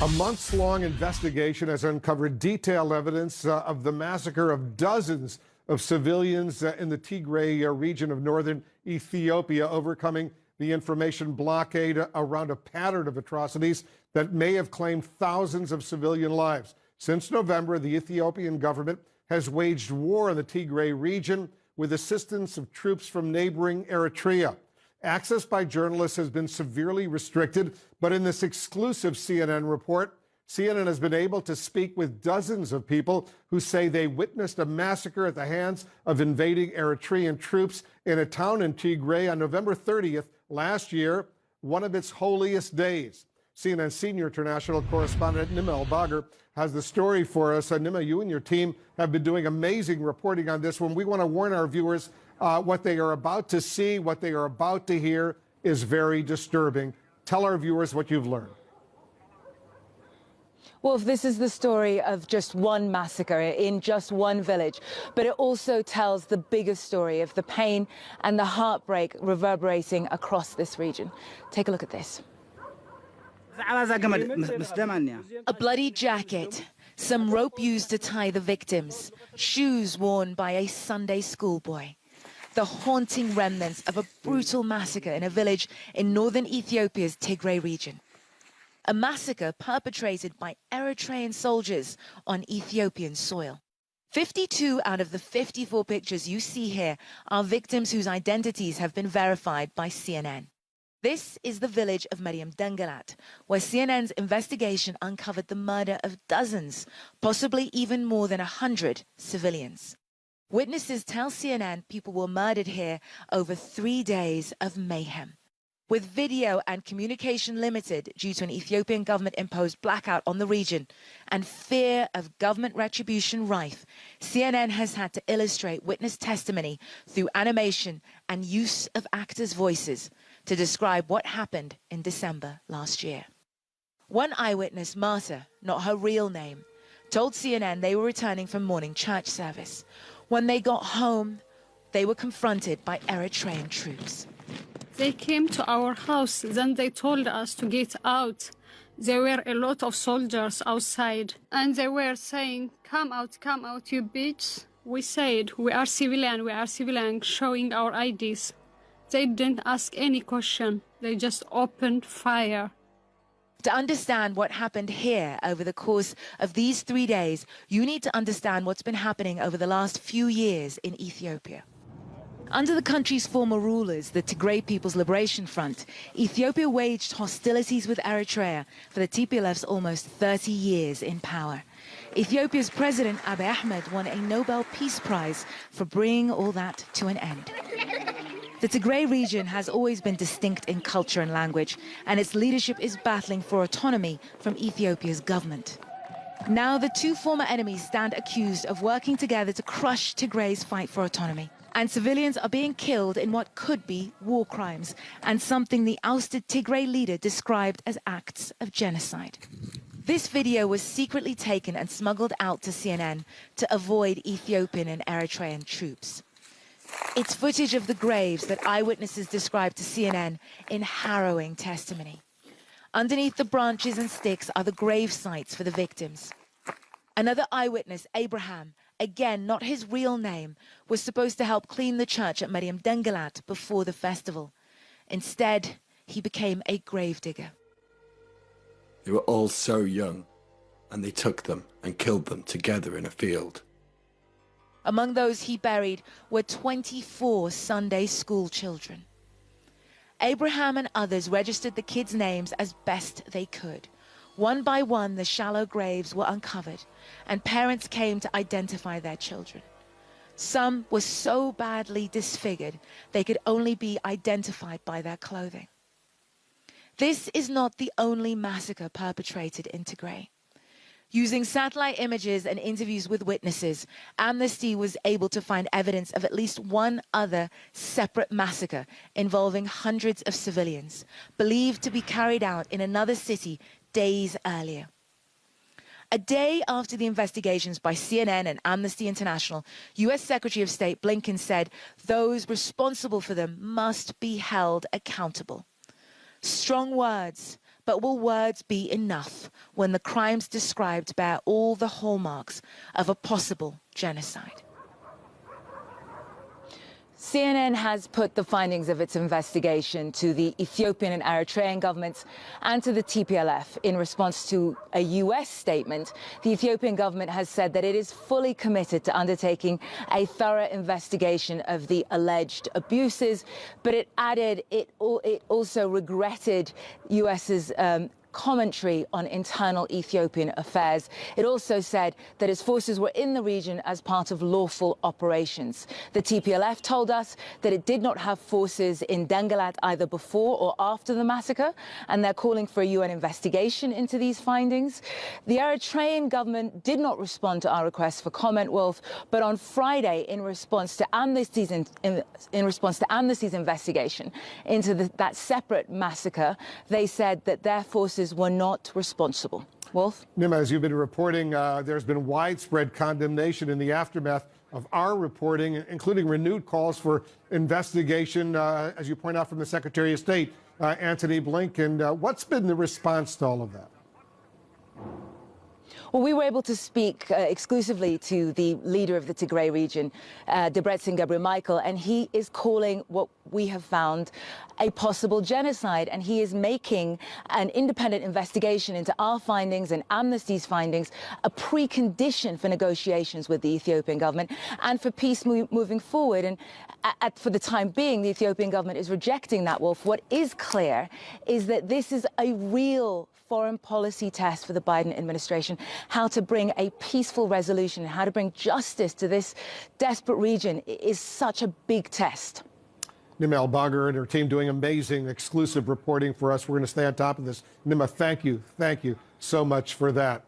A months-long investigation has uncovered detailed evidence of the massacre of dozens of civilians in the Tigray region of northern Ethiopia, overcoming the information blockade around a pattern of atrocities that may have claimed thousands of civilian lives. Since November, the Ethiopian government has waged war in the Tigray region with assistance of troops from neighboring Eritrea. Access by journalists has been severely restricted, but in this exclusive CNN report, CNN has been able to speak with dozens of people who say they witnessed a massacre at the hands of invading Eritrean troops in a town in Tigray on November 30th last year, one of its holiest days. CNN senior international correspondent Nima El-Bagher has the story for us. Nima, you and your team have been doing amazing reporting on this one. We want to warn our viewers what they are about to see, what they are about to hear is very disturbing. Tell our viewers what you've learned. Wolf, this is the story of just one massacre in just one village, but it also tells the bigger story of the pain and the heartbreak reverberating across this region. Take a look at this. A bloody jacket, some rope used to tie the victims, shoes worn by a Sunday schoolboy. The haunting remnants of a brutal massacre in a village in northern Ethiopia's Tigray region. A massacre perpetrated by Eritrean soldiers on Ethiopian soil. 52 out of the 54 pictures you see here are victims whose identities have been verified by CNN. This is the village of Mariam Dangalat, where CNN's investigation uncovered the murder of dozens, possibly even more than 100 civilians. Witnesses tell CNN people were murdered here over 3 days of mayhem. With video and communication limited due to an Ethiopian government-imposed blackout on the region and fear of government retribution rife, CNN has had to illustrate witness testimony through animation and use of actors' voices to describe what happened in December last year. One eyewitness, Marta, not her real name, told CNN they were returning from morning church service. When they got home, they were confronted by Eritrean troops. They came to our house, then they told us to get out. There were a lot of soldiers outside, and they were saying, come out, you bitch. We said, we are civilian, showing our IDs. They didn't ask any question. They just opened fire. To understand what happened here over the course of these 3 days, you need to understand what's been happening over the last few years in Ethiopia. Under the country's former rulers, the Tigray People's Liberation Front, Ethiopia waged hostilities with Eritrea for the TPLF's almost 30 years in power. Ethiopia's President Abiy Ahmed won a Nobel Peace Prize for bringing all that to an end. The Tigray region has always been distinct in culture and language, and its leadership is battling for autonomy from Ethiopia's government. Now the two former enemies stand accused of working together to crush Tigray's fight for autonomy. And civilians are being killed in what could be war crimes, and something the ousted Tigray leader described as acts of genocide. This video was secretly taken and smuggled out to CNN to avoid Ethiopian and Eritrean troops. It's footage of the graves that eyewitnesses described to CNN in harrowing testimony. Underneath the branches and sticks are the grave sites for the victims. Another eyewitness, Abraham, again not his real name, was supposed to help clean the church at Mariam Dangalat before the festival. Instead, he became a gravedigger. They were all so young, and they took them and killed them together in a field. Among those he buried were 24 Sunday school children. Abraham and others registered the kids' names as best they could. One by one, the shallow graves were uncovered, and parents came to identify their children. Some were so badly disfigured they could only be identified by their clothing. This is not the only massacre perpetrated in Tigray. Using satellite images and interviews with witnesses, Amnesty was able to find evidence of at least one other separate massacre involving hundreds of civilians, believed to be carried out in another city days earlier. A day after the investigations by CNN and Amnesty International, U.S. Secretary of State Blinken said those responsible for them must be held accountable. Strong words, But will words be enough when the crimes described bear all the hallmarks of a possible genocide? CNN has put the findings of its investigation to the Ethiopian and Eritrean governments and to the TPLF. In response to a U.S. statement, the Ethiopian government has said that it is fully committed to undertaking a thorough investigation of the alleged abuses, but it added it also regretted U.S.'s commentary on internal Ethiopian affairs. It also said that its forces were in the region as part of lawful operations. The TPLF told us that it did not have forces in Dengalat either before or after the massacre, and they're calling for a UN investigation into these findings. The Eritrean government did not respond to our request for comment, Wolf, but on Friday, in response to Amnesty's investigation into that separate massacre, they said that their forces were not responsible. Wolf? Nima, as you've been reporting, there's been widespread condemnation in the aftermath of our reporting, including renewed calls for investigation, as you point out, from the Secretary of State, Antony Blinken. What's been the response to all of that? Well, we were able to speak exclusively to the leader of the Tigray region, Debretsion Gebremichael, and he is calling what we have found a possible genocide. And he is making an independent investigation into our findings and Amnesty's findings a precondition for negotiations with the Ethiopian government and for peace moving forward. And for the time being, the Ethiopian government is rejecting that, Wolf. What is clear is that this is a real foreign policy test for the Biden administration, how to bring a peaceful resolution and how to bring justice to this desperate region is such a big test. Nima El-Bagher and her team doing amazing exclusive reporting for us. We're going to stay on top of this. Nima, thank you so much for that.